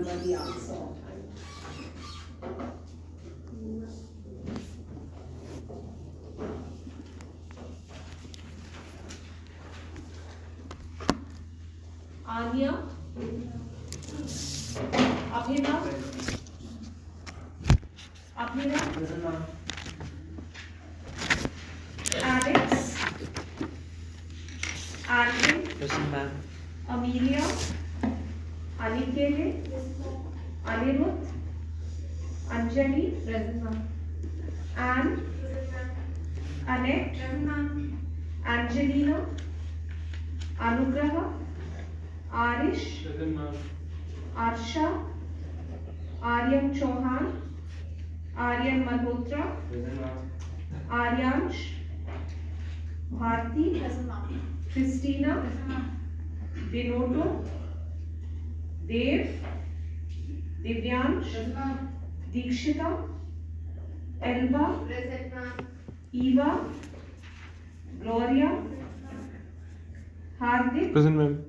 remember the answer. Anya, Abhinav, Alex, Arvind, Present, ma'am. Amelia, Anikele, Anirudh, Anjali, Present, ma'am. Anne, Annette, Present, ma'am. Angelina, Anugraha, Arish, Present, ma'am. Arsha, Aryan Chauhan, Aryan Malhotra, Present, ma'am. Aryansh, Bharti, Present, ma'am. Christina, Present, ma'am. Binoto, Dev, Divyansh, Present, ma'am. Dikshita, Elba, Present, ma'am. Eva, Gloria, Hardik, Present, ma'am.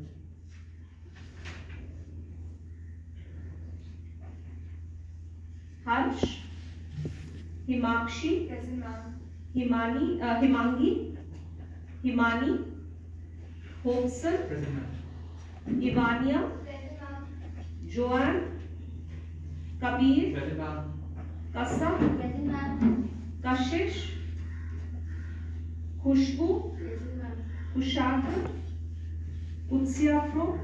Harsh, Himakshi, Present, ma'am. Himangi, Himani, Hobson, Present, ma'am. Ivania, Present, ma'am. Joanne, Kabir, Present, ma'am. Kasa, Present, ma'am. Kashish, Khushbu, Present, ma'am. Kushagra, Utsyapro,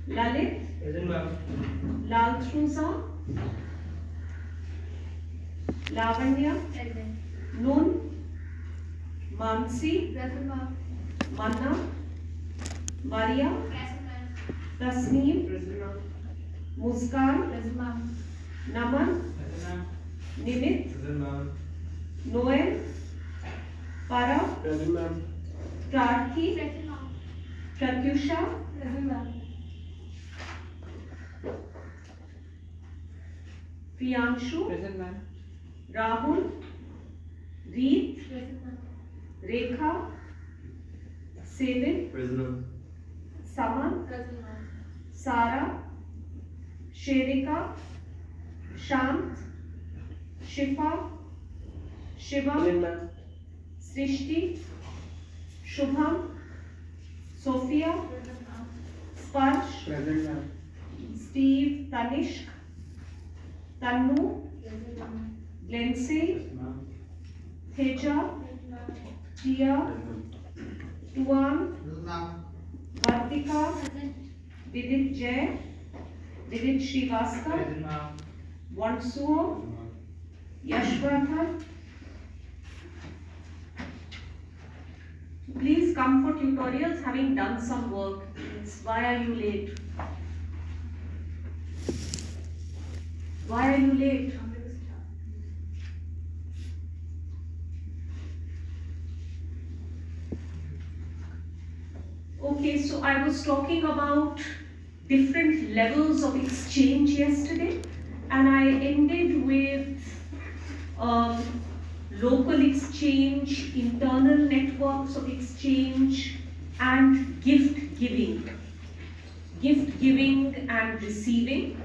Lalit, Present, ma'am. Laltruza, Lavanya, Present. Nun, Mansi, Present, ma'am. Manna, Maria, Present, ma'am. Tasneem, Present, ma'am. Muskan, Present, ma'am. Naman, Present, ma'am. Nimit, Present, ma'am. Noel, Para, Present, ma'am. Prarthi, Present, ma'am. Pratyusha, Present, ma'am. Priyanshu, Present, ma'am. Rahul, Reet, Present, ma'am. Rekha, Sevin, Present, ma'am. Saman, Present, ma'am. Sara, Sherika, Shant, Shifa, Shiva, Present, ma'am. Srishti, Shubham, Sophia, Present, ma'am. Sparsh, Present, ma'am. Steve, Tanishk, Tannu, Present, ma'am. Glency, Present, ma'am. Teja, Present, ma'am. Tia, Tuan, Present, ma'am. Vartika, Present. Vidit Jay, Vidit Srivastava, Present, ma'am. Wansuo, Yashvardhan. Please come for tutorials having done some work. Why are you late? Why are you late? Okay, so I was talking about different levels of exchange yesterday, and I ended with local exchange, internal networks of exchange, and gift giving and receiving.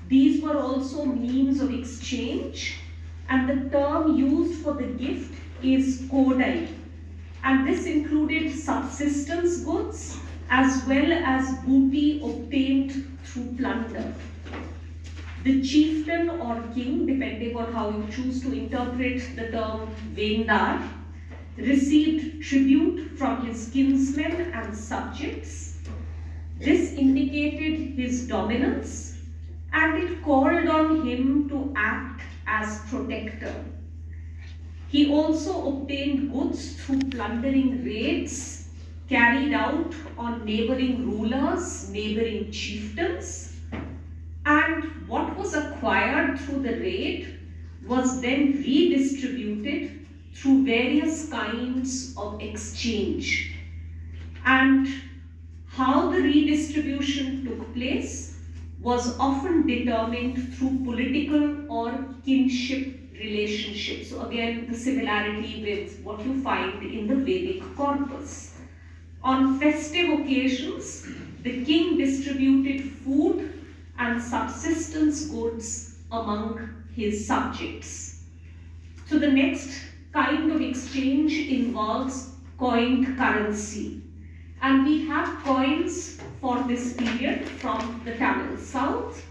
These were also means of exchange, and the term used for the gift is kodai, and this included subsistence goods as well as booty obtained through plunder. The chieftain or king, depending on how you choose to interpret the term vendar, received tribute from his kinsmen and subjects. This indicated his dominance, and it called on him to act as protector. He also obtained goods through plundering raids carried out on neighboring rulers, neighboring chieftains, and what was acquired through the raid was then redistributed through various kinds of exchange. And how the redistribution took place was often determined through political or kinship relationships. So again, the similarity with what you find in the Vedic corpus. On festive occasions, the king distributed food and and subsistence goods among his subjects. So the next kind of exchange involves coined currency. And we have coins for this period from the Tamil South.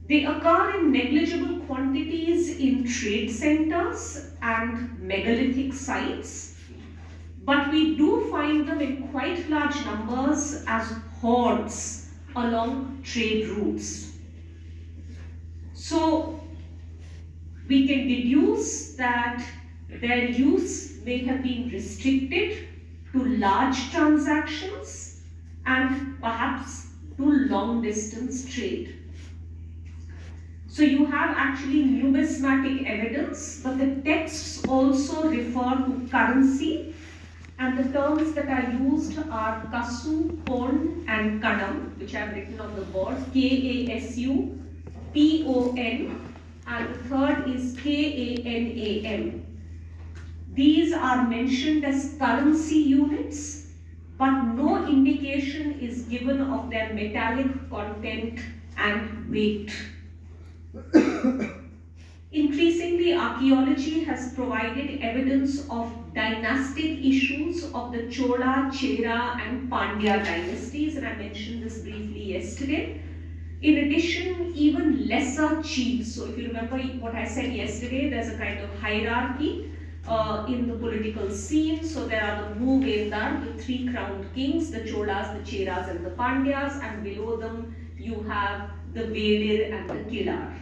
They occur in negligible quantities in trade centers and megalithic sites, but we do find them in quite large numbers as hoards along trade routes. So we can deduce that their use may have been restricted to large transactions and perhaps to long distance trade. So you have actually numismatic evidence, but the texts also refer to currency, and the terms that are used are kasu, pon and kadam, which I have written on the board, K-A-S-U, P-O-N, and the third is K-A-N-A-M. These are mentioned as currency units, but no indication is given of their metallic content and weight. Increasingly, archaeology has provided evidence of dynastic issues of the Chola, Chera and Pandya dynasties, and I mentioned this briefly yesterday. In addition, even lesser chiefs, so if you remember what I said yesterday, there's a kind of hierarchy in the political scene. So there are the Moovendar, the three crowned kings, the Cholas, the Cheras and the Pandyas, and below them you have the Vedir and the Kilar.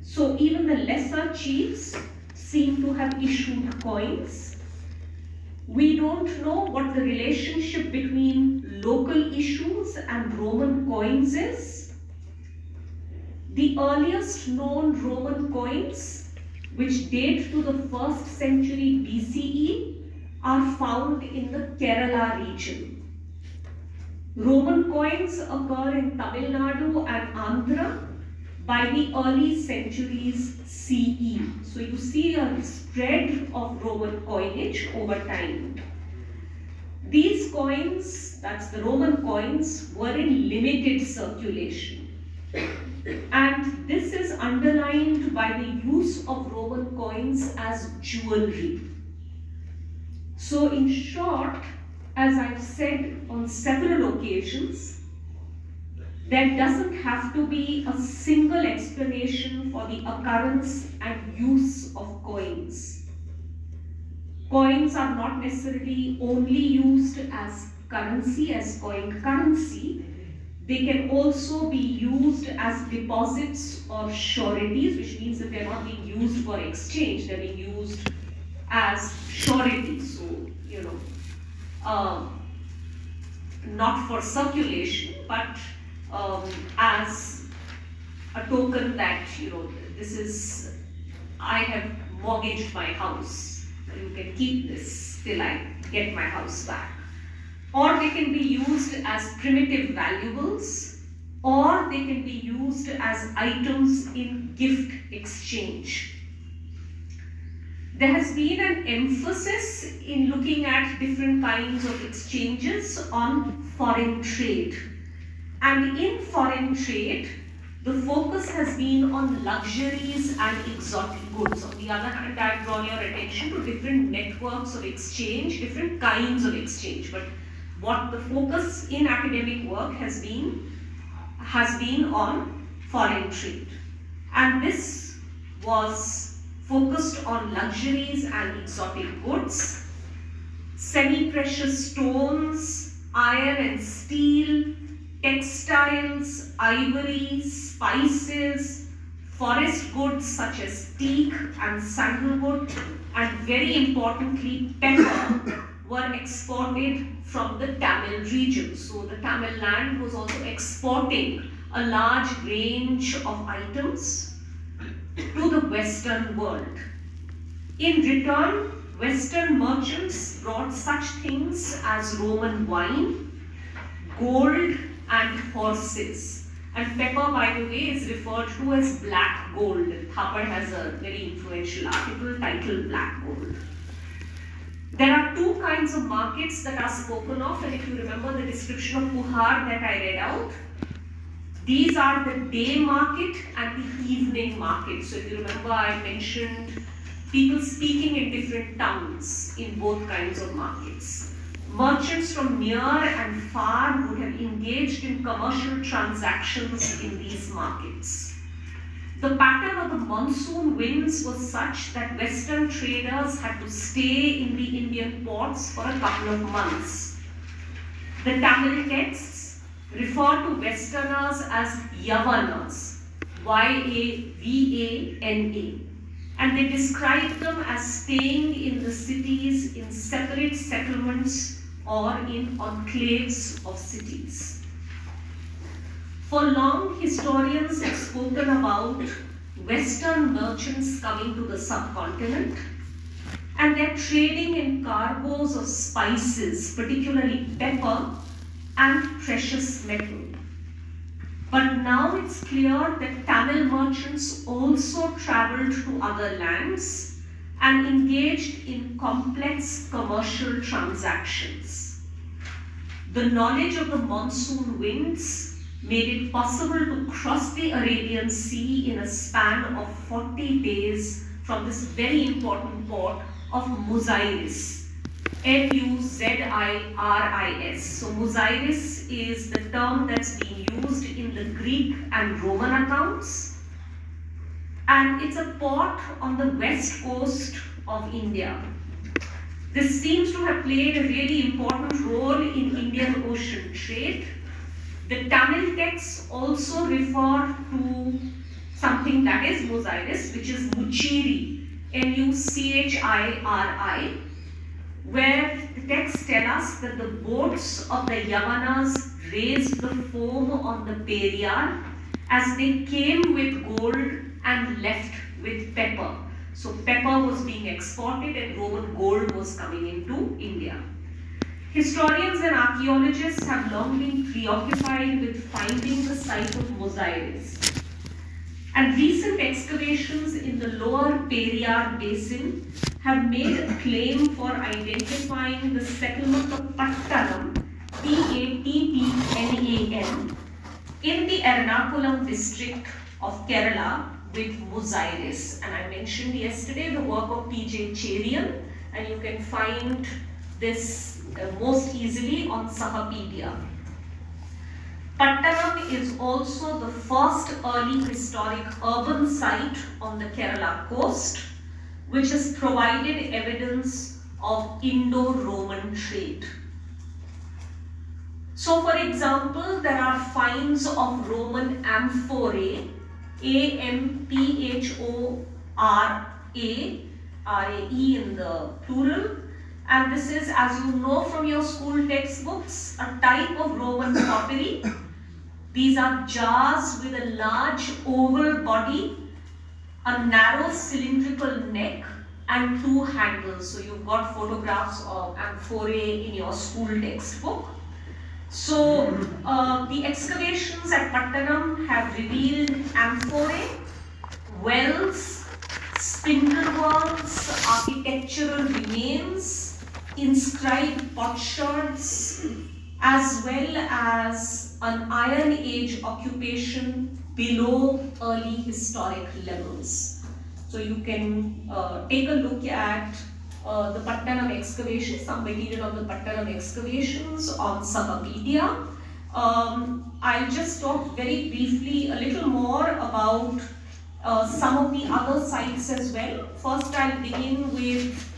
So even the lesser chiefs seem to have issued coins. We don't know what the relationship between local issues and Roman coins is. The earliest known Roman coins, which date to the 1st century BCE, are found in the Kerala region. Roman coins occur in Tamil Nadu and Andhra by the early centuries CE. So you see a spread of Roman coinage over time. These coins, that's the Roman coins, were in limited circulation. And this is underlined by the use of Roman coins as jewelry. So in short, as I've said on several occasions, there doesn't have to be a single explanation for the occurrence and use of coins. Coins are not necessarily only used as currency, as coined currency. They can also be used as deposits or sureties, which means that they're not being used for exchange, they're being used as sureties. So, not for circulation, but as a token that, this is, I have mortgaged my house, you can keep this till I get my house back. Or they can be used as primitive valuables, or they can be used as items in gift exchange. There has been an emphasis in looking at different kinds of exchanges on foreign trade. And in foreign trade, the focus has been on luxuries and exotic goods. On the other hand, I have drawn your attention to different networks of exchange, different kinds of exchange. But what the focus in academic work has been on foreign trade. And this was focused on luxuries and exotic goods, semi-precious stones, iron and steel, textiles, ivory, spices, forest goods such as teak and sandalwood, and very importantly pepper were exported from the Tamil region. So the Tamil land was also exporting a large range of items to the Western world. In return, Western merchants brought such things as Roman wine, gold and horses. And pepper, by the way, is referred to as black gold. Thapar has a very influential article titled Black Gold. There are two kinds of markets that are spoken of, and if you remember the description of Puhar that I read out, These are the day market and the evening market. So if you remember, I mentioned people speaking in different tongues in both kinds of markets. Merchants from near and far would have engaged in commercial transactions in these markets. The pattern of the monsoon winds was such that Western traders had to stay in the Indian ports for a couple of months. The Tamil texts refer to Westerners as Yavanas, Y-A-V-A-N-A, and they describe them as staying in the cities in separate settlements or in enclaves of cities. For long, historians have spoken about Western merchants coming to the subcontinent, and they're trading in cargoes of spices, particularly pepper and precious metal. But now it's clear that Tamil merchants also traveled to other lands and engaged in complex commercial transactions. The knowledge of the monsoon winds made it possible to cross the Arabian Sea in a span of 40 days from this very important port of Muziris, M-U-Z-I-R-I-S. So Muziris is the term that's being used in the Greek and Roman accounts, and it's a port on the west coast of India. This seems to have played a really important role in Indian Ocean trade. The Tamil texts also refer to something that is Muziris, which is Muchiri, M-U-C-H-I-R-I, where the texts tell us that the boats of the Yavanas raised the foam on the Periyar as they came with gold and left with pepper. So pepper was being exported and Roman gold was coming into India. Historians and archaeologists have long been preoccupied with finding the site of Muziris. And recent excavations in the lower Periyar basin have made a claim for identifying the settlement of Pattanam, P-A-T-T-N-A-M, in the Ernakulam district of Kerala with Muziris. And I mentioned yesterday the work of P.J. Cherian, and you can find this most easily on Sahapedia. Pattanam is also the first early historic urban site on the Kerala coast, which has provided evidence of Indo-Roman trade. So for example, there are finds of Roman amphorae, A-M-P-H-O-R-A, R-A-E in the plural. And this is, as you know from your school textbooks, a type of Roman pottery. These are jars with a large oval body, a narrow cylindrical neck, and two handles. So you've got photographs of amphorae in your school textbook. So the excavations at Pattanam have revealed amphorae, wells, spindleworks, architectural remains, inscribed potsherds, as well as an Iron Age occupation below early historic levels. So you can take a look at the Pattanam excavations, some material of the Pattanam excavations on Sahapedia. I'll just talk very briefly a little more about some of the other sites as well. First, I'll begin with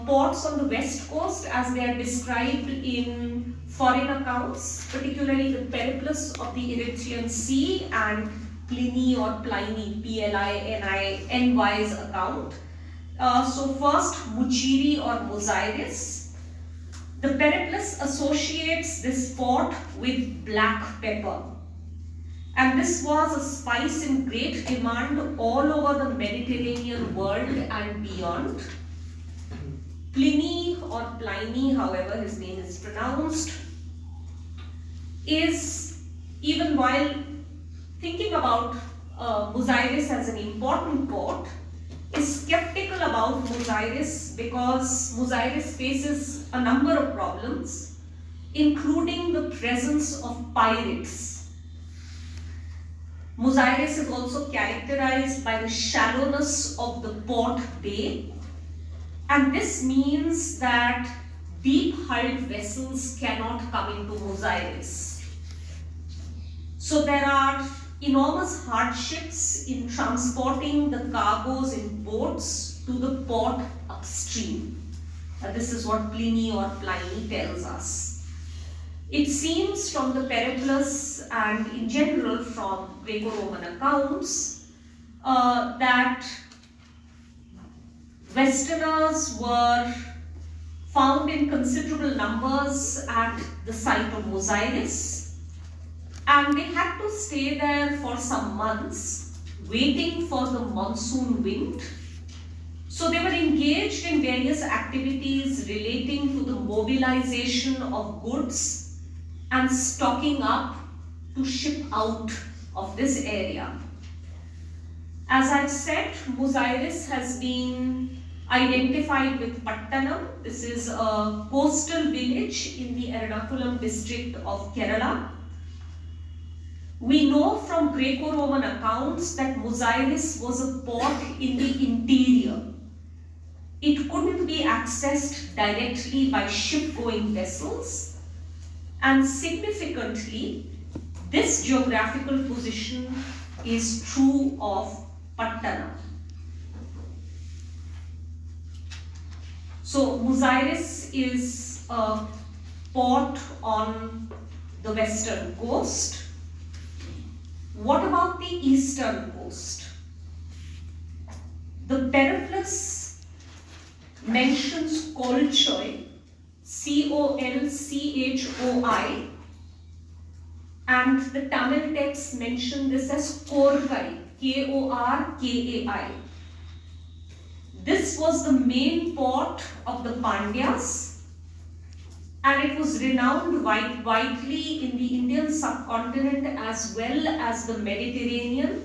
ports on the west coast as they are described in foreign accounts, particularly the Periplus of the Erythraean Sea and Pliny or Pliny, P-L-I-N-I-N-Y's account. So first, Muchiri or Muziris. The Periplus associates this port with black pepper. And this was a spice in great demand all over the Mediterranean world and beyond. Pliny or Pliny, however his name is pronounced, is, even while thinking about Muziris as an important port, is skeptical about Muziris because Muziris faces a number of problems, including the presence of pirates. Muziris is also characterized by the shallowness of the port bay, and this means that deep-hulled vessels cannot come into Muziris. So there are enormous hardships in transporting the cargoes in boats to the port upstream. This is what Pliny or Pliny tells us. It seems from the Periplus and in general from Greco-Roman accounts that Westerners were found in considerable numbers at the site of Muziris, and they had to stay there for some months waiting for the monsoon wind. So they were engaged in various activities relating to the mobilization of goods and stocking up to ship out of this area. As I've said, Muziris has been identified with Pattanam. This is a coastal village in the Ernakulam district of Kerala. We know from Greco-Roman accounts that Muziris was a port in the interior. It couldn't be accessed directly by ship-going vessels, and significantly, this geographical position is true of Pattanam. So Muziris is a port on the western coast. What about the eastern coast? The Periplus mentions Kolchoi, C-O-L-C-H-O-I, and the Tamil texts mention this as Korkai, K-O-R-K-A-I. This was the main port of the Pandyas, and it was renowned widely in the Indian subcontinent as well as the Mediterranean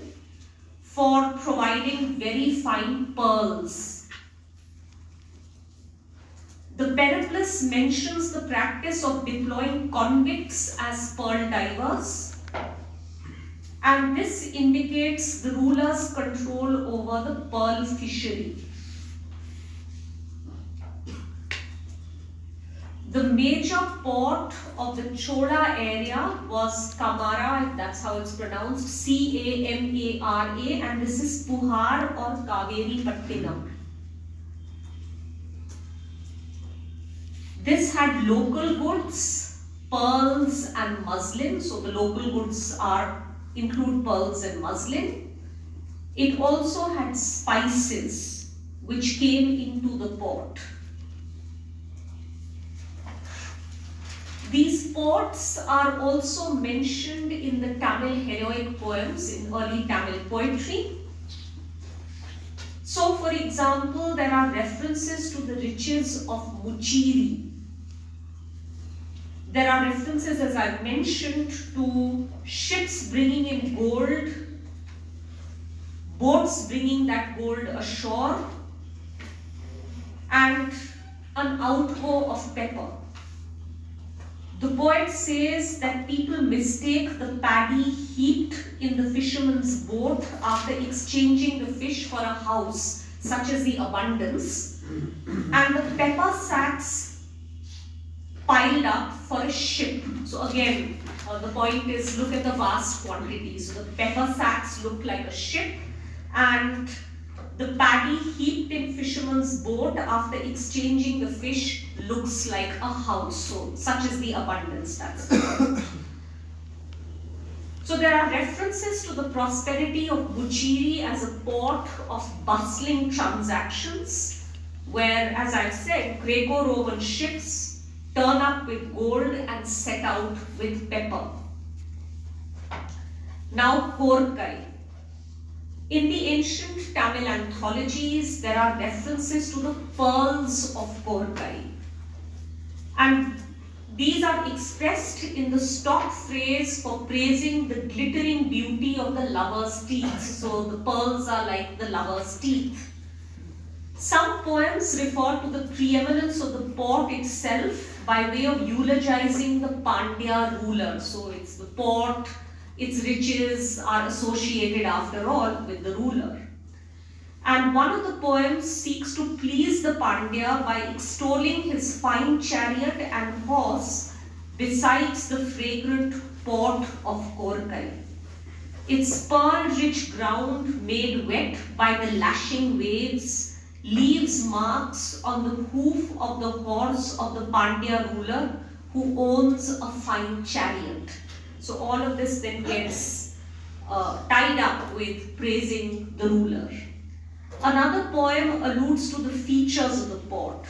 for providing very fine pearls. The Periplus mentions the practice of deploying convicts as pearl divers, and this indicates the ruler's control over the pearl fishery. The major port of the Chola area was Kamara, that's how it's pronounced, C-A-M-A-R-A, and this is Puhar or Kaveri Pattinam. This had local goods, pearls and muslin, so the local goods include pearls and muslin. It also had spices which came into the port. These ports are also mentioned in the Tamil heroic poems in early Tamil poetry. So, for example, there are references to the riches of Muchiri. There are references, as I mentioned, to ships bringing in gold, boats bringing that gold ashore, and an outgo of pepper. The poet says that people mistake the paddy heaped in the fisherman's boat after exchanging the fish for a house, such as the abundance, and the pepper sacks piled up for a ship. So again, the point is, look at the vast quantities. So the pepper sacks look like a ship, and the paddy heaped in fisherman's boat after exchanging the fish looks like a house. So such is the abundance. That's it. So there are references to the prosperity of Muchiri as a port of bustling transactions, where, as I've said, Greco-Roman ships turn up with gold and set out with pepper. Now Korkai. In the ancient Tamil anthologies, there are references to the pearls of Korkai. And these are expressed in the stock phrase for praising the glittering beauty of the lover's teeth. So the pearls are like the lover's teeth. Some poems refer to the preeminence of the port itself by way of eulogizing the Pandya ruler. So it's the port its riches are associated after all with the ruler. And one of the poems seeks to please the Pandya by extolling his fine chariot and horse besides the fragrant port of Korkai. Its pearl-rich ground made wet by the lashing waves leaves marks on the hoof of the horse of the Pandya ruler who owns a fine chariot. So all of this then gets tied up with praising the ruler. Another poem alludes to the features of the port.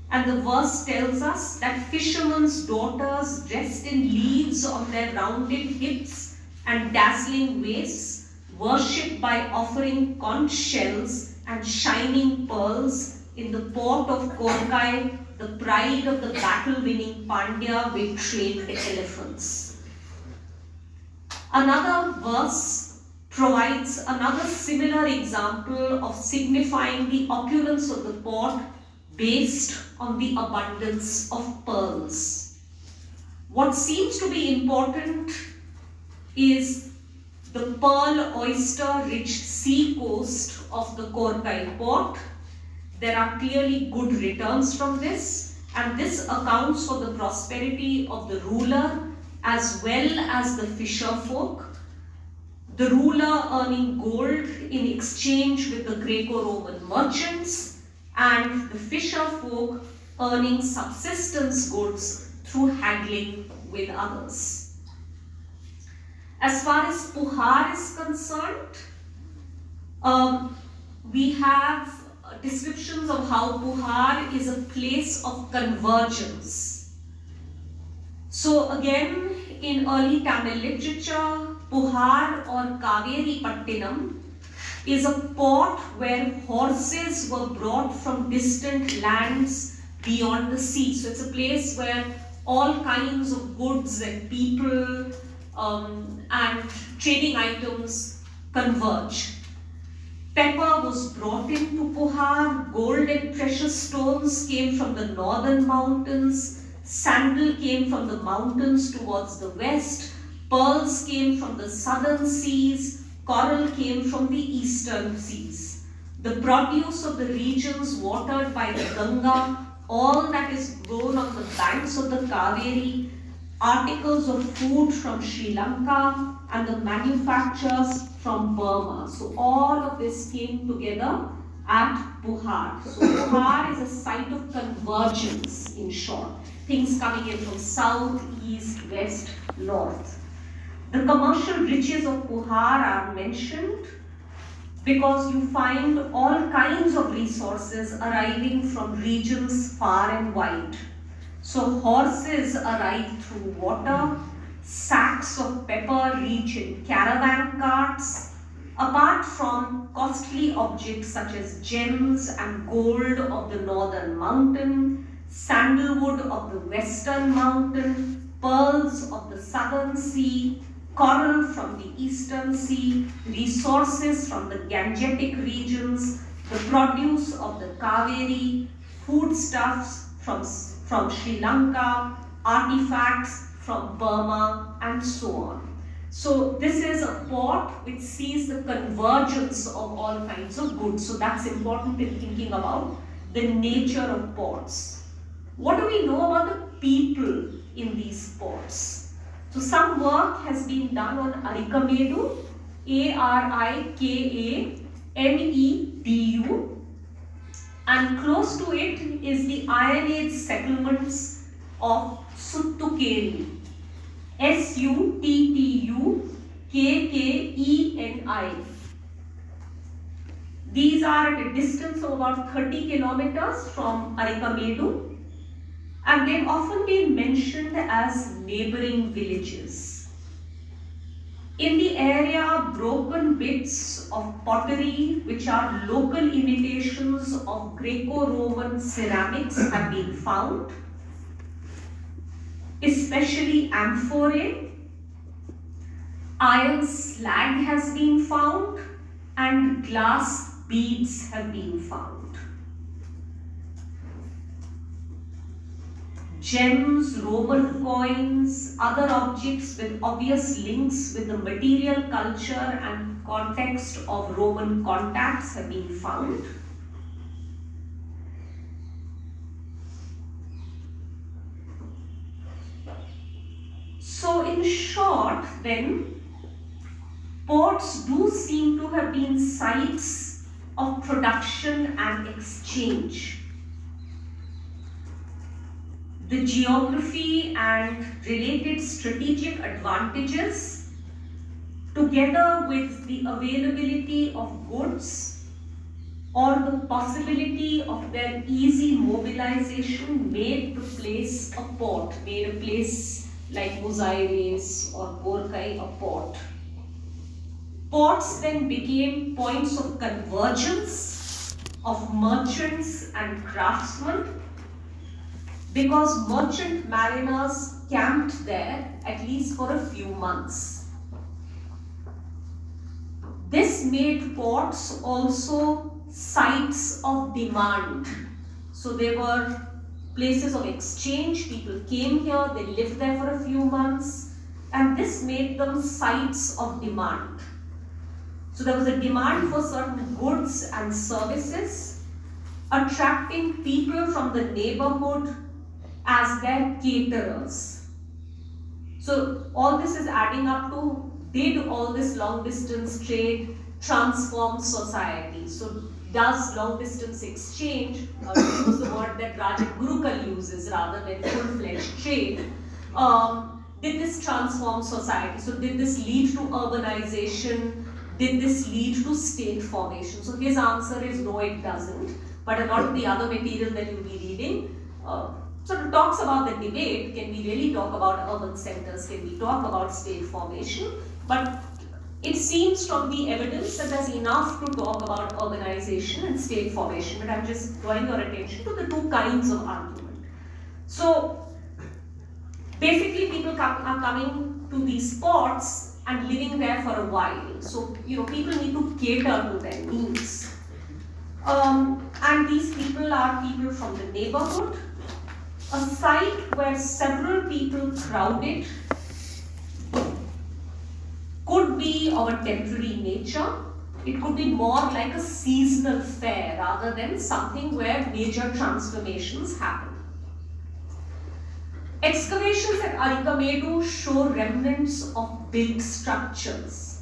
And the verse tells us that fishermen's daughters dressed in leaves on their rounded hips and dazzling waists, worshipped by offering conch shells and shining pearls in the port of Korkai, the pride of the battle-winning Pandya with trained elephants. Another verse provides another similar example of signifying the opulence of the port based on the abundance of pearls. What seems to be important is the pearl oyster rich sea coast of the Korkai port. There are clearly good returns from this, and this accounts for the prosperity of the ruler as well as the fisher folk. The ruler earning gold in exchange with the Greco-Roman merchants, and the fisher folk earning subsistence goods through haggling with others. As far as Puhar is concerned, we have descriptions of how Puhar is a place of convergence. So again, in early Tamil literature, Puhar or Kaveri Pattinam is a port where horses were brought from distant lands beyond the sea. So it's a place where all kinds of goods and people and trading items converge. Pepper was brought into Puhar, gold and precious stones came from the northern mountains, sandal came from the mountains towards the west, pearls came from the southern seas, coral came from the eastern seas. The produce of the regions watered by the Ganga, all that is grown on the banks of the Kaveri, articles of food from Sri Lanka, and the manufactures from Burma. So all of this came together at Puhar. So Puhar is a site of convergence, in short. Things coming in from south, east, west, north. The commercial riches of Puhar are mentioned because you find all kinds of resources arriving from regions far and wide. So horses arrive through water, sacks of pepper reach in caravan carts, apart from costly objects such as gems and gold of the northern mountain, sandalwood of the western mountain, pearls of the southern sea, coral from the eastern sea, resources from the Gangetic regions, the produce of the Kaveri, foodstuffs from Sri Lanka, artifacts from Burma, and so on. So this is a port which sees the convergence of all kinds of goods. So that's important in thinking about the nature of ports. What do we know about the people in these ports? So some work has been done on Arikamedu, Arikamedu, and close to it is the Iron Age settlements of Suttukeni, Suttukkeni. These are at a distance of about 30 kilometers from Arikamedu, and they've often been mentioned as neighboring villages. In the area, broken bits of pottery, which are local imitations of Greco-Roman ceramics, have been found, especially amphorae. Iron slag has been found, and glass beads have been found. gems, Roman coins, other objects with obvious links with the material culture and context of Roman contacts have been found. So in short then, ports do seem to have been sites of production and exchange. The geography and related strategic advantages, together with the availability of goods or the possibility of their easy mobilization, made the place a port, made a place like Buzaires or Borkai a port. Ports then became points of convergence of merchants and craftsmen, because merchant mariners camped there at least for a few months. This made ports also sites of demand. So they were places of exchange. People came here, they lived there for a few months, and this made them sites of demand. So there was a demand for certain goods and services, attracting people from the neighborhood as their caterers. So all this is adding up to, did all this long distance trade transform society? So does long distance exchange, to use the word that Rajat Gurukul uses rather than full-fledged trade, did this transform society? So did this lead to urbanization? Did this lead to state formation? So his answer is no, it doesn't. But a lot of the other material that you'll be reading sort of talks about the debate. Can we really talk about urban centers? Can we talk about state formation? But it seems from the evidence that there's enough to talk about urbanization and state formation. But I'm just drawing your attention to the two kinds of argument. So basically people are coming to these ports and living there for a while. So, people need to cater to their needs. And these people are people from the neighborhood, a site where several people crowded, could be of a temporary nature. It could be more like a seasonal fair rather than something where major transformations happen. Excavations at Arikamedu show remnants of built structures.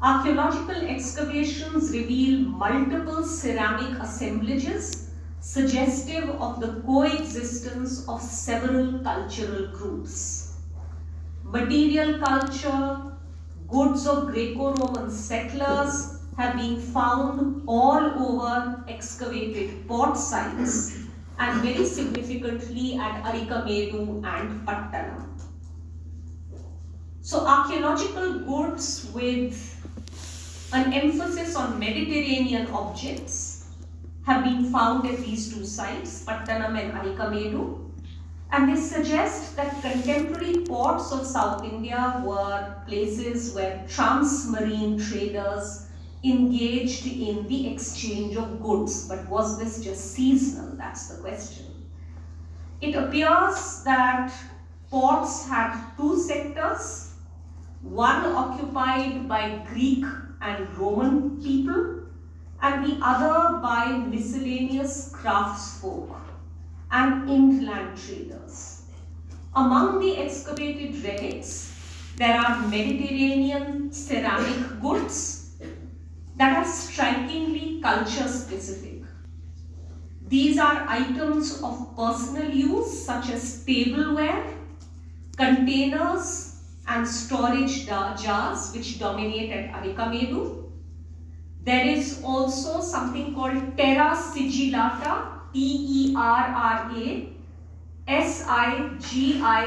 Archaeological excavations reveal multiple ceramic assemblages suggestive of the coexistence of several cultural groups. Material culture, goods of Greco-Roman settlers have been found all over excavated port sites, and very significantly at Arikamedu and Pattanam. So archaeological goods with an emphasis on Mediterranean objects have been found at these two sites, Pattanam and Arikamedu, and they suggest that contemporary ports of South India were places where trans-marine traders engaged in the exchange of goods. But was this just seasonal? That's the question. It appears that ports had two sectors, one occupied by Greek and Roman people, and the other by miscellaneous craftsfolk and inland traders. Among the excavated relics, there are Mediterranean ceramic goods that are strikingly culture specific. These are items of personal use such as tableware, containers and storage jars which dominate at Arikamedu. There is also something called terra sigillata, T-E-R-R-A, S-I-G-I-L-L-A-T-A,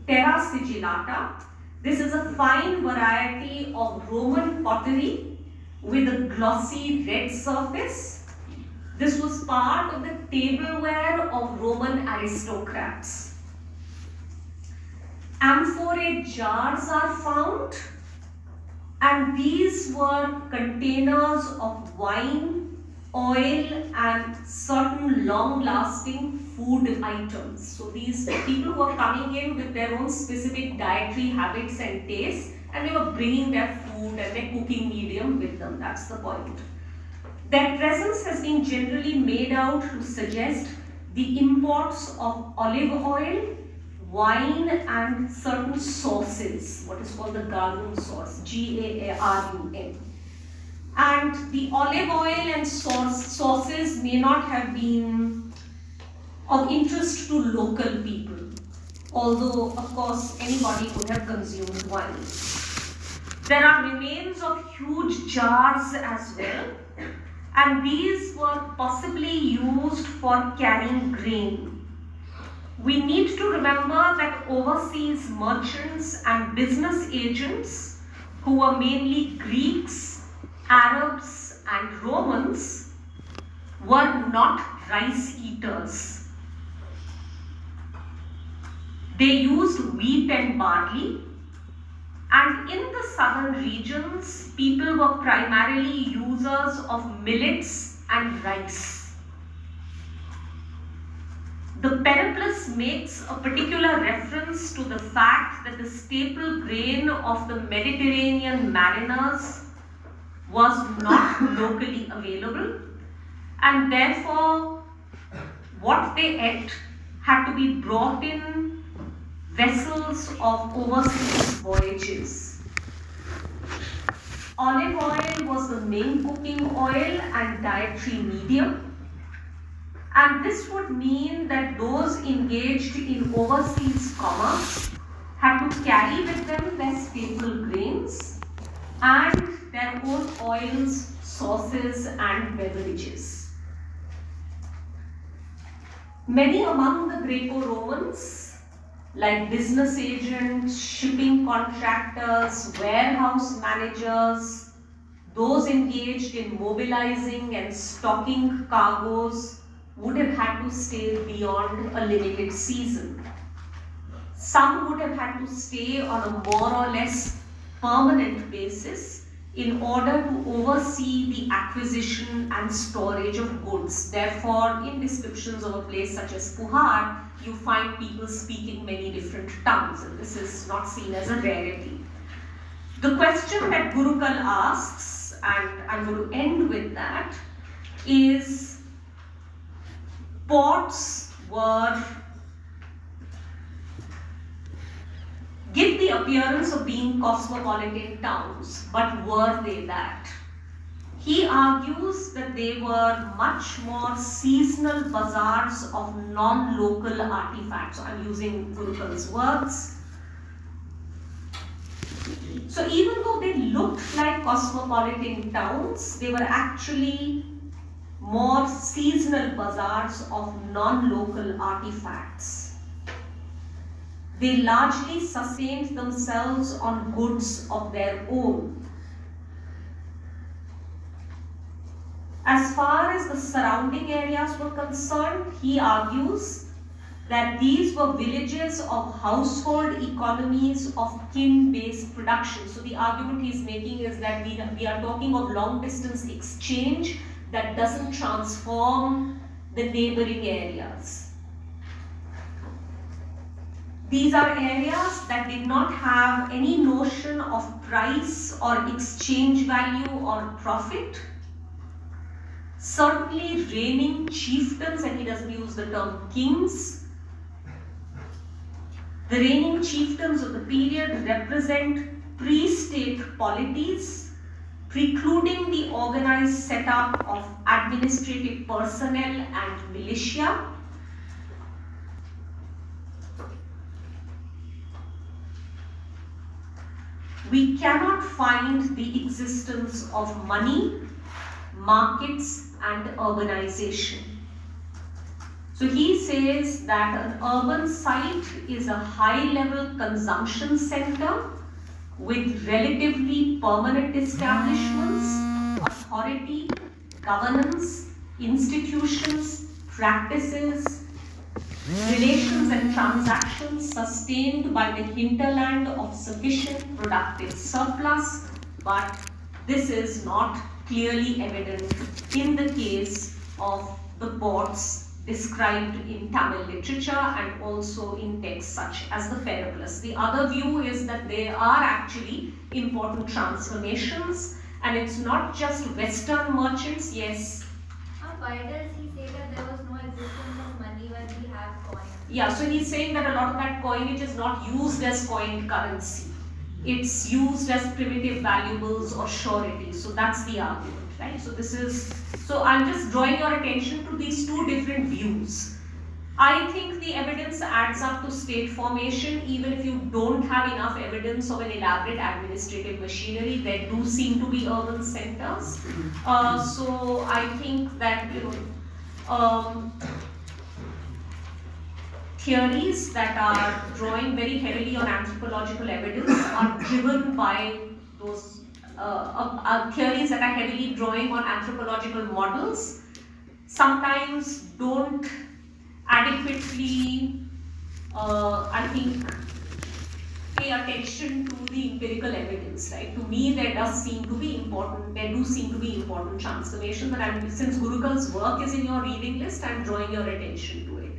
terra sigillata. This is a fine variety of Roman pottery with a glossy red surface. This was part of the tableware of Roman aristocrats. Amphorae jars are found, and these were containers of wine oil and certain long-lasting food items. So these people who are coming in with their own specific dietary habits and tastes, and they were bringing their food and their cooking medium with them. That's the point. Their presence has been generally made out to suggest the imports of olive oil, wine and certain sauces, what is called the garum sauce, G-A-R-U-M. And the olive oil and sauces may not have been of interest to local people, although of course anybody would have consumed wine. There are remains of huge jars as well, and these were possibly used for carrying grain. We need to remember that overseas merchants and business agents, who were mainly Greeks, Arabs and Romans, were not rice eaters. They used wheat and barley, and in the southern regions, people were primarily users of millets and rice. The Periplus makes a particular reference to the fact that the staple grain of the Mediterranean mariners was not locally available, and therefore what they ate had to be brought in vessels of overseas voyages. Olive oil was the main cooking oil and dietary medium, and this would mean that those engaged in overseas commerce had to carry with them their staple grains and their own oils, sauces and beverages. Many among the Greco-Romans, like business agents, shipping contractors, warehouse managers, those engaged in mobilizing and stocking cargoes, would have had to stay beyond a limited season. Some would have had to stay on a more or less permanent basis in order to oversee the acquisition and storage of goods. Therefore, in descriptions of a place such as Puhar, you find people speaking many different tongues, and this is not seen as a rarity. The question that Gurukul asks, and I'm going to end with that, is ports give the appearance of being cosmopolitan towns, but were they that? He argues that they were much more seasonal bazaars of non-local artifacts. So I'm using Gurukul's words. So even though they looked like cosmopolitan towns, they were actually more seasonal bazaars of non-local artifacts. They largely sustained themselves on goods of their own. As far as the surrounding areas were concerned, he argues that these were villages of household economies of kin-based production. So the argument he's making is that we are talking of long-distance exchange that doesn't transform the neighboring areas. These are areas that did not have any notion of price or exchange value or profit. Certainly reigning chieftains, and he doesn't use the term kings, the reigning chieftains of the period represent pre-state polities, precluding the organized setup of administrative personnel and militia. We cannot find the existence of money, markets and urbanization. So he says that an urban site is a high-level consumption center with relatively permanent establishments, authority, governance, institutions, practices, relations and transactions sustained by the hinterland of sufficient productive surplus, but this is not clearly evident in the case of the ports described in Tamil literature and also in texts such as the Periplus. The other view is that there are actually important transformations, and it's not just Western merchants, yes. Why does he say that there was no existence of money when we have coins? Yeah, so he's saying that a lot of that coinage is not used as coined currency. It's used as primitive valuables or surety. So that's the argument, right? So I'm just drawing your attention to these two different views. I think the evidence adds up to state formation, even if you don't have enough evidence of an elaborate administrative machinery. There do seem to be urban centers. So I think that, theories that are drawing very heavily on anthropological evidence are driven by those theories that are heavily drawing on anthropological models, sometimes don't adequately, I think, pay attention to the empirical evidence, right? To me, there do seem to be important transformations, but since Gurukul's work is in your reading list, I'm drawing your attention to it.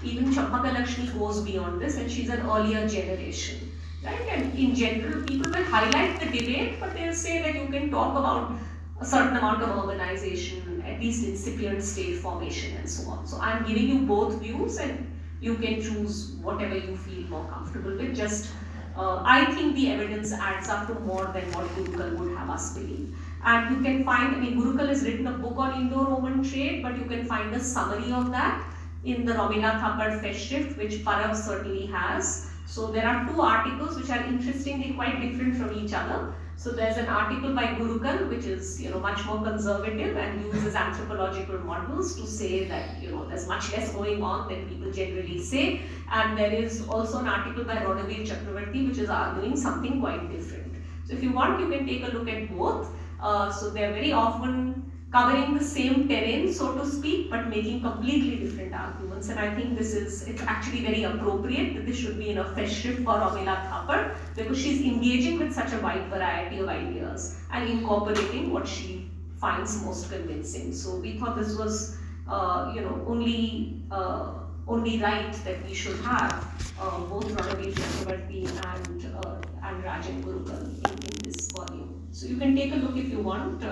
Even Champaka Lakshmi goes beyond this, and she's an earlier generation, right? And in general, people will highlight the debate, but they'll say that you can talk about a certain amount of urbanization, at least incipient state formation and so on. So I'm giving you both views, and you can choose whatever you feel more comfortable with. Just, I think the evidence adds up to more than what Gurukul would have us believe. And you can find, Gurukul has written a book on Indo-Roman trade, but you can find a summary of that in the Romila Thapar Festschrift, which Parav certainly has. So there are two articles which are interestingly quite different from each other. So there's an article by Gurukul, which is much more conservative and uses anthropological models to say that there's much less going on than people generally say. And there is also an article by Rodavir Chakravarti, which is arguing something quite different. So if you want, you can take a look at both. So they're very often covering the same terrain, so to speak, but making completely different arguments. And I think it's actually very appropriate that this should be in a Festschrift for Romila Thapar, because she's engaging with such a wide variety of ideas and incorporating what she finds most convincing. So we thought this was, only right that we should have both Rodavir Chakravarti and Rajan Gurukul in this volume. So you can take a look if you want.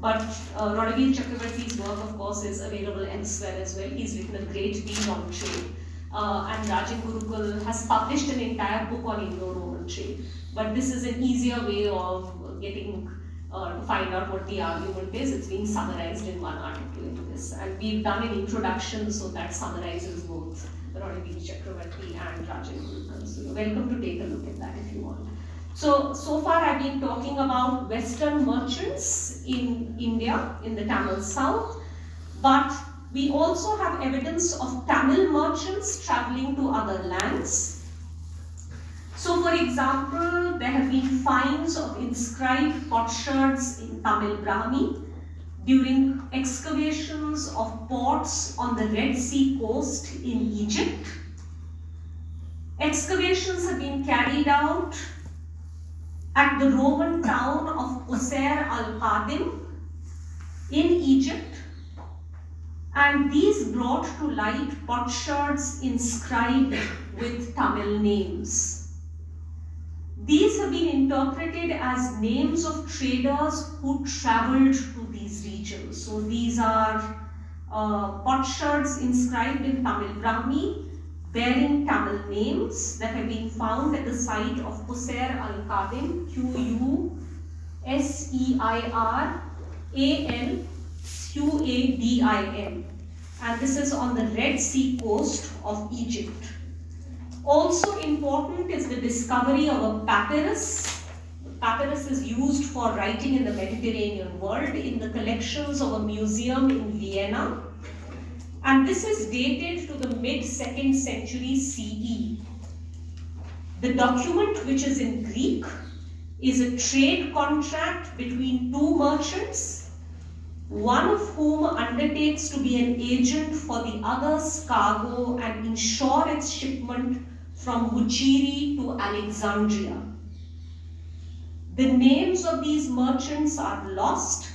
But Rodavir Chakravarti's work, of course, is available elsewhere as well. He's written a great deal on trade. And Rajan Gurukul has published an entire book on Indo-Roman trade. But this is an easier way of getting to find out what the argument is. It's being summarized in one article in this. And we've done an introduction, so that summarizes both Rodavir Chakravarti and Rajan Gurukul. So you're welcome to take a look at that if you want. So far I've been talking about Western merchants in India, in the Tamil South, but we also have evidence of Tamil merchants traveling to other lands. So for example, there have been finds of inscribed potsherds in Tamil Brahmi during excavations of ports on the Red Sea coast in Egypt. Excavations have been carried out at the Roman town of Qusair al-Qadim in Egypt, and these brought to light potsherds inscribed with Tamil names. These have been interpreted as names of traders who travelled to these regions. So these are potsherds inscribed in Tamil Brahmi, bearing Tamil names that have been found at the site of Qusair al-Qadim, Qusair-Alqadin, and this is on the Red Sea coast of Egypt. Also important is the discovery of a papyrus. The papyrus is used for writing in the Mediterranean world in the collections of a museum in Vienna. And this is dated to the mid-2nd century CE. The document, which is in Greek, is a trade contract between two merchants, one of whom undertakes to be an agent for the other's cargo and ensure its shipment from Huchiri to Alexandria. The names of these merchants are lost,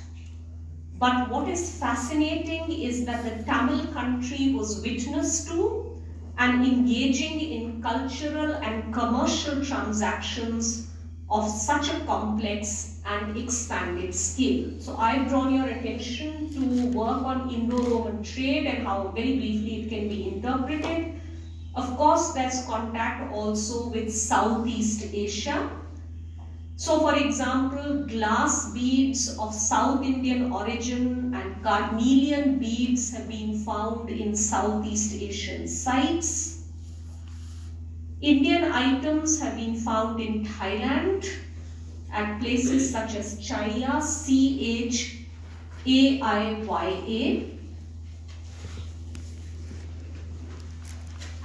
but what is fascinating is that the Tamil country was witness to and engaging in cultural and commercial transactions of such a complex and expanded scale. So I've drawn your attention to work on Indo-Roman trade and how very briefly it can be interpreted. Of course, there's contact also with Southeast Asia. So for example, glass beads of South Indian origin and carnelian beads have been found in Southeast Asian sites. Indian items have been found in Thailand at places such as Chaya, Chaiya.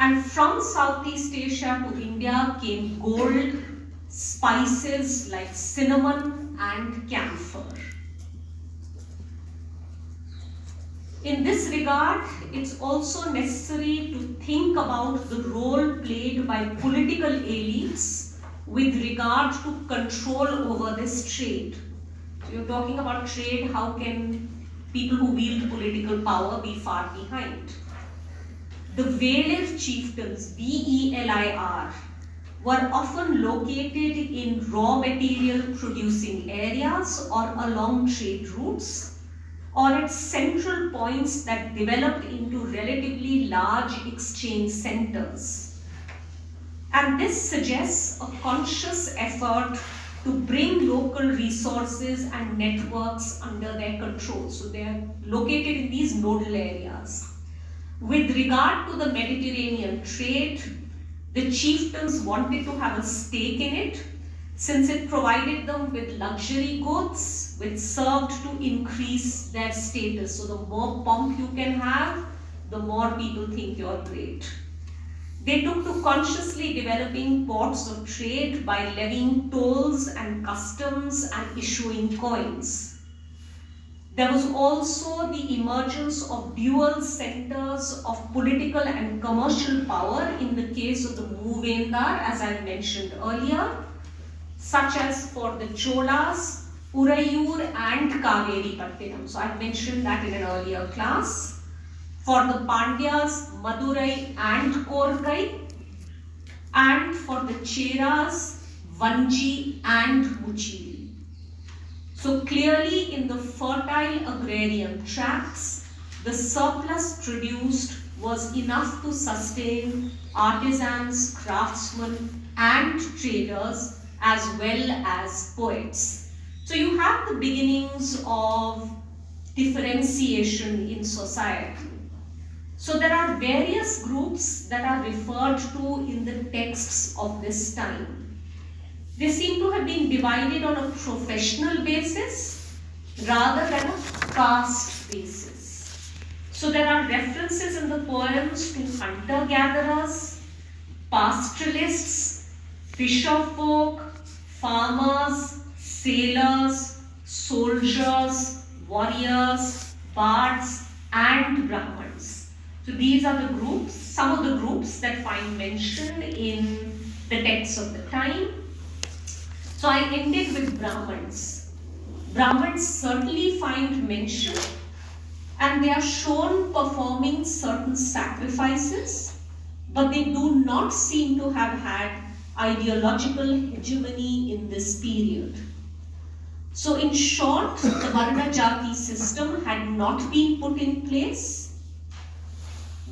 And from Southeast Asia to India came gold, spices like cinnamon and camphor. In this regard, it's also necessary to think about the role played by political elites with regard to control over this trade. So you're talking about trade, how can people who wield political power be far behind? The Velir chieftains, V-E-L-I-R, were often located in raw material producing areas or along trade routes, or at central points that developed into relatively large exchange centers. And this suggests a conscious effort to bring local resources and networks under their control. So they are located in these nodal areas. With regard to the Mediterranean trade, the chieftains wanted to have a stake in it, since it provided them with luxury goods which served to increase their status. So the more pomp you can have, the more people think you're great. They took to consciously developing ports of trade by levying tolls and customs and issuing coins. There was also the emergence of dual centers of political and commercial power in the case of the Moovendar, as I mentioned earlier, such as for the Cholas, Urayur and Kaveri Pattinam. So I mentioned that in an earlier class. For the Pandyas, Madurai and Korkai, and for the Cheras, Vanji and Muchiri. So clearly in the fertile agrarian tracts, the surplus produced was enough to sustain artisans, craftsmen and traders as well as poets. So you have the beginnings of differentiation in society. So there are various groups that are referred to in the texts of this time. They seem to have been divided on a professional basis rather than a caste basis. So there are references in the poems to hunter-gatherers, pastoralists, fisherfolk, farmers, sailors, soldiers, warriors, bards, and Brahmins. So these are the groups, some of the groups that find mention in the texts of the time. So I ended with Brahmins. Brahmins certainly find mention, and they are shown performing certain sacrifices, but they do not seem to have had ideological hegemony in this period. So in short, the Varna Jati system had not been put in place.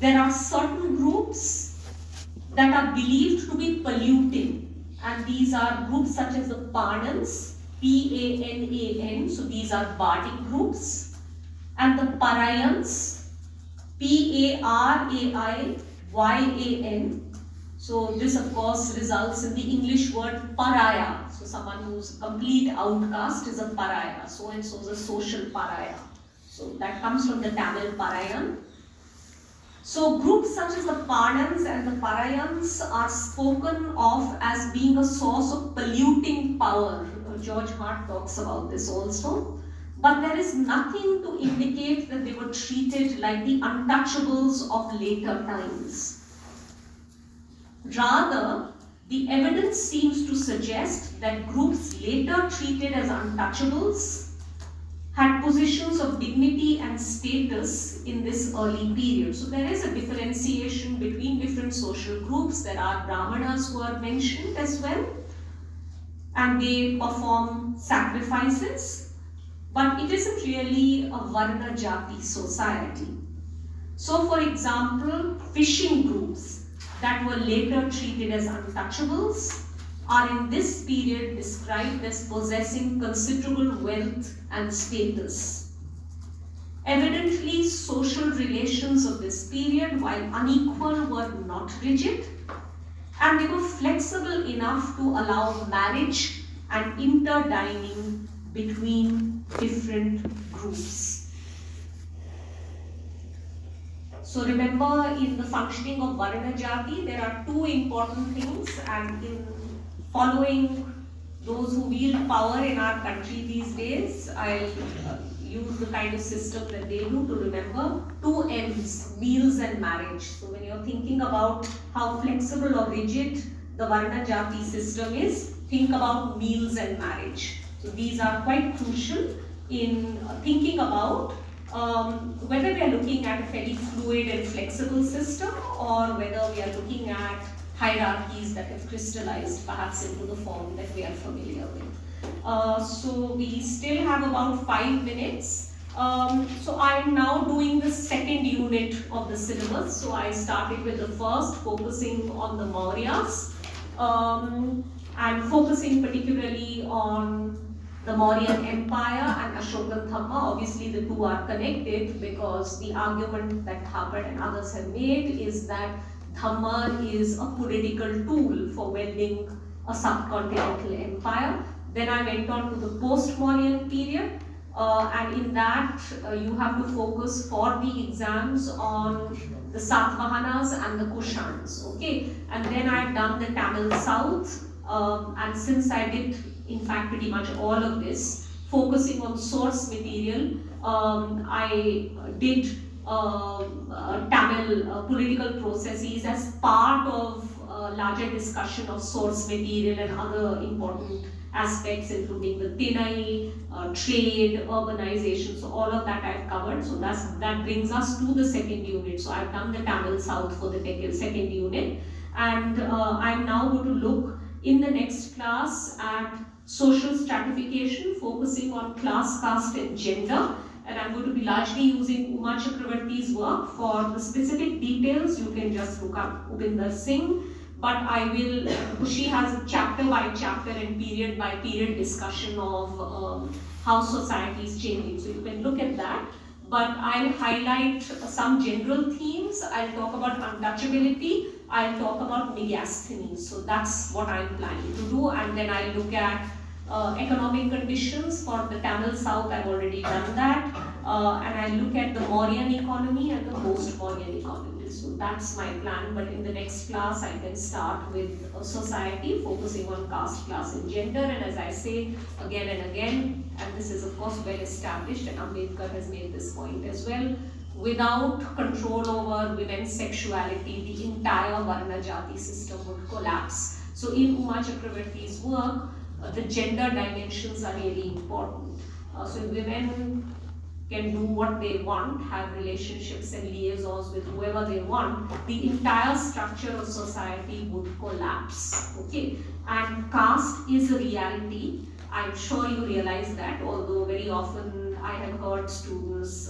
There are certain groups that are believed to be polluting, and these are groups such as the Panans, P-A-N-A-N, so these are bardic groups, and the Parayans, P-A-R-A-I-Y-A-N. So this of course results in the English word pariah. So someone who's a complete outcast is a pariah. So and so is a social pariah. So that comes from the Tamil Parayan. So groups such as the Panans and the Parayans are spoken of as being a source of polluting power. George Hart talks about this also. But there is nothing to indicate that they were treated like the untouchables of later times. Rather, the evidence seems to suggest that groups later treated as untouchables had positions of dignity and status in this early period. So there is a differentiation between different social groups. There are Brahmanas who are mentioned as well, and they perform sacrifices, but it isn't really a Varna Jati society. So for example, fishing groups that were later treated as untouchables are in this period described as possessing considerable wealth and status. Evidently, social relations of this period, while unequal, were not rigid, and they were flexible enough to allow marriage and interdining between different groups. So remember, in the functioning of Varna Jati, there are two important things, and in following those who wield power in our country these days, I'll use the kind of system that they do to remember two M's, meals and marriage. So when you're thinking about how flexible or rigid the Varna Jati system is, think about meals and marriage. So these are quite crucial in thinking about whether we are looking at a fairly fluid and flexible system, or whether we are looking at hierarchies that have crystallized perhaps into the form that we are familiar with. So we still have about 5 minutes. So I'm now doing the second unit of the syllabus. So I started with the first, focusing on the Mauryas, and focusing particularly on the Mauryan Empire and Ashokan Dhamma. Obviously the two are connected, because the argument that Thapar and others have made is that Dhamma is a political tool for welding a subcontinental empire. Then I went on to the post-Mauryan period, and in that you have to focus for the exams on the Satavahanas and the Kushans, okay? And then I've done the Tamil South, and since I did in fact pretty much all of this, focusing on source material, I did Tamil political processes as part of a larger discussion of source material and other important aspects, including the Tinai, trade, urbanization. So all of that I've covered. So that brings us to the second unit. So I've done the Tamil South for the second unit, and I'm now going to look in the next class at social stratification, focusing on class, caste and gender. And I'm going to be largely using Uma Chakravarti's work. For the specific details, you can just look up Upinder Singh. But I will, she has a chapter by chapter and period by period discussion of how society is changing. So you can look at that. But I'll highlight some general themes. I'll talk about untouchability. I'll talk about megasthenies. So that's what I'm planning to do. And then I'll look at economic conditions. For the Tamil South, I've already done that. And I look at the Mauryan economy and the post-Mauryan economy. So that's my plan. But in the next class, I can start with society, focusing on caste, class and gender. And as I say again and again, and this is of course well established, and Ambedkar has made this point as well, without control over women's sexuality, the entire Varna Jati system would collapse. So in Uma Chakravarti's work, the gender dimensions are really important. So women can do what they want, have relationships and liaisons with whoever they want, the entire structure of society would collapse, okay? And caste is a reality. I'm sure you realize that, although very often I have heard students,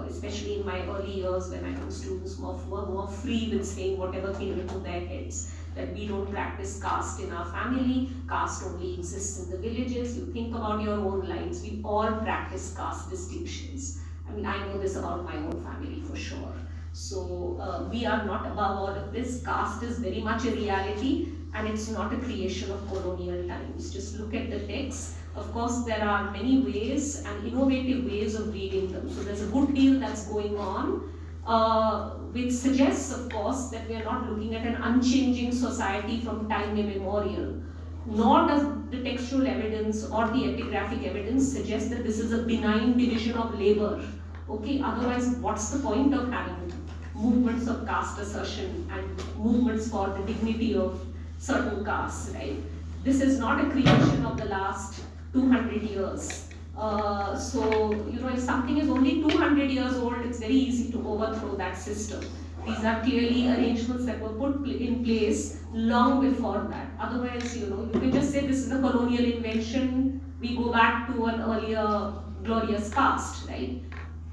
especially in my early years when I found students were more free with saying whatever came into their heads, that we don't practice caste in our family, caste only exists in the villages. You think about your own lives, we all practice caste distinctions. I mean, I know this about my own family for sure. So we are not above all of this. Caste is very much a reality, and it's not a creation of colonial times. Just look at the texts. Of course, there are many ways and innovative ways of reading them. So there's a good deal that's going on, which suggests, of course, that we are not looking at an unchanging society from time immemorial. Nor does the textual evidence or the epigraphic evidence suggest that this is a benign division of labor. Okay, otherwise, what's the point of having movements of caste assertion and movements for the dignity of certain castes, right? This is not a creation of the last 200 years. So, if something is only 200 years old, it's very easy to overthrow that system. These are clearly arrangements that were put in place long before that. Otherwise, you can just say this is a colonial invention, we go back to an earlier glorious past, right?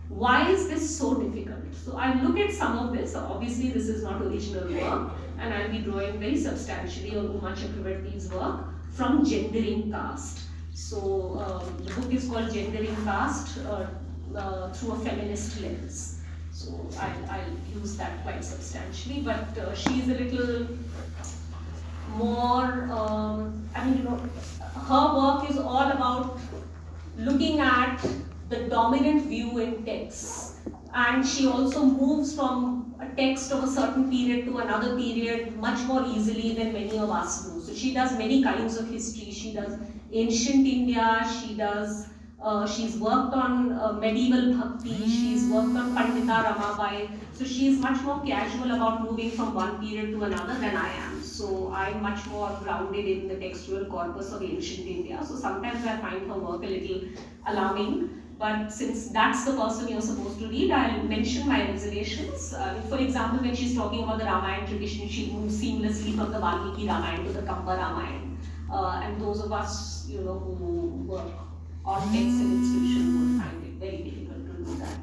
Why is this so difficult? So I look at some of this. Obviously, this is not original work, and I'll be drawing very substantially on Uma Chakravarti's work from Gendering Caste. So the book is called Gendering Caste through a feminist lens. So I'll use that quite substantially, but she's a little more, her work is all about looking at the dominant view in texts, and she also moves from a text of a certain period to another period much more easily than many of us do. So she does many kinds of history. She does ancient India, she's worked on medieval bhakti, she's worked on Pandita Ramabai. So she's much more casual about moving from one period to another than I am. So I'm much more grounded in the textual corpus of ancient India. So sometimes I find her work a little alarming. But since that's the person you're supposed to read, I'll mention my reservations. For example, when she's talking about the Ramayana tradition, she moves seamlessly from the Valmiki Ramayana to the Kampa Ramayana. And those of us, who work on text and inscription would find it very difficult to do that.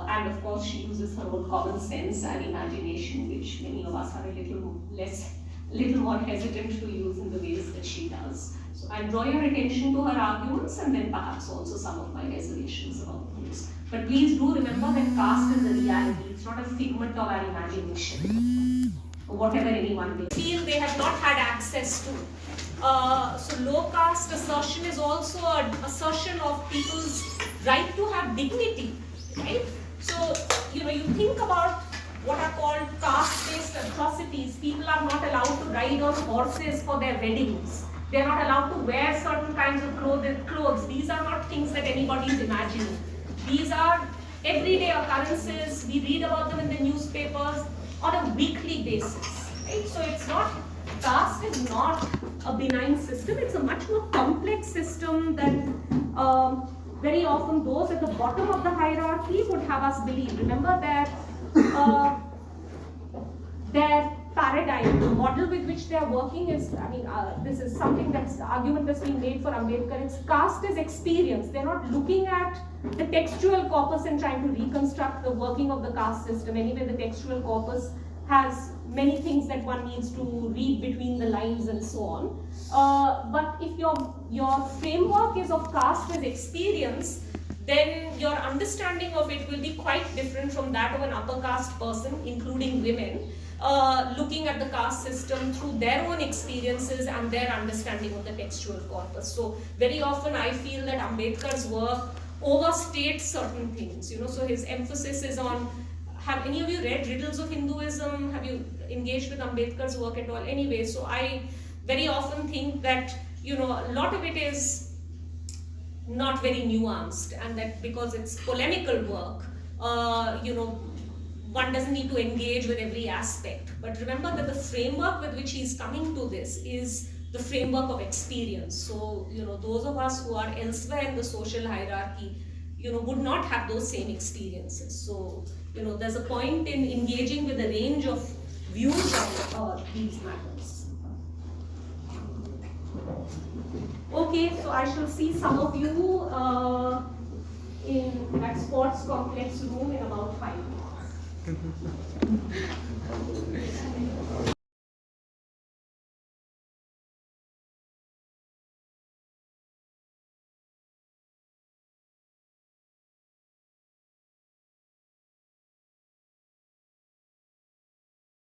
And of course, she uses her own common sense and imagination, which many of us are a little more hesitant to use in the ways that she does. So I'll draw your attention to her arguments and then perhaps also some of my reservations about this. But please do remember that caste is a reality. It's not a figment of our imagination, or whatever anyone may feel they have not had access to. So low caste assertion is also an assertion of people's right to have dignity, right? So, you think about what are called caste-based atrocities. People are not allowed to ride on horses for their weddings. They are not allowed to wear certain kinds of clothes. These are not things that anybody is imagining. These are everyday occurrences. We read about them in the newspapers on a weekly basis, right? So it's not, caste is not a benign system. It's a much more complex system that very often those at the bottom of the hierarchy would have us believe. Remember that their paradigm, the model with which they are working is, this is something that's the argument that's being made for Ambedkar. It's caste is experience. They're not looking at the textual corpus and trying to reconstruct the working of the caste system. Anyway, the textual corpus has many things that one needs to read between the lines and so on. But if your framework is of caste as experience, then your understanding of it will be quite different from that of an upper caste person, including women, looking at the caste system through their own experiences and their understanding of the textual corpus. So very often I feel that Ambedkar's work overstates certain things, so his emphasis is on, have any of you read Riddles of Hinduism? Have you engaged with Ambedkar's work at all? Anyway, so I very often think that, a lot of it is not very nuanced, and that because it's polemical work, one doesn't need to engage with every aspect. But remember that the framework with which he's coming to this is the framework of experience. So, those of us who are elsewhere in the social hierarchy, would not have those same experiences. So, there's a point in engaging with a range of views on these matters. Okay, so I shall see some of you in that sports complex room in about 5 minutes.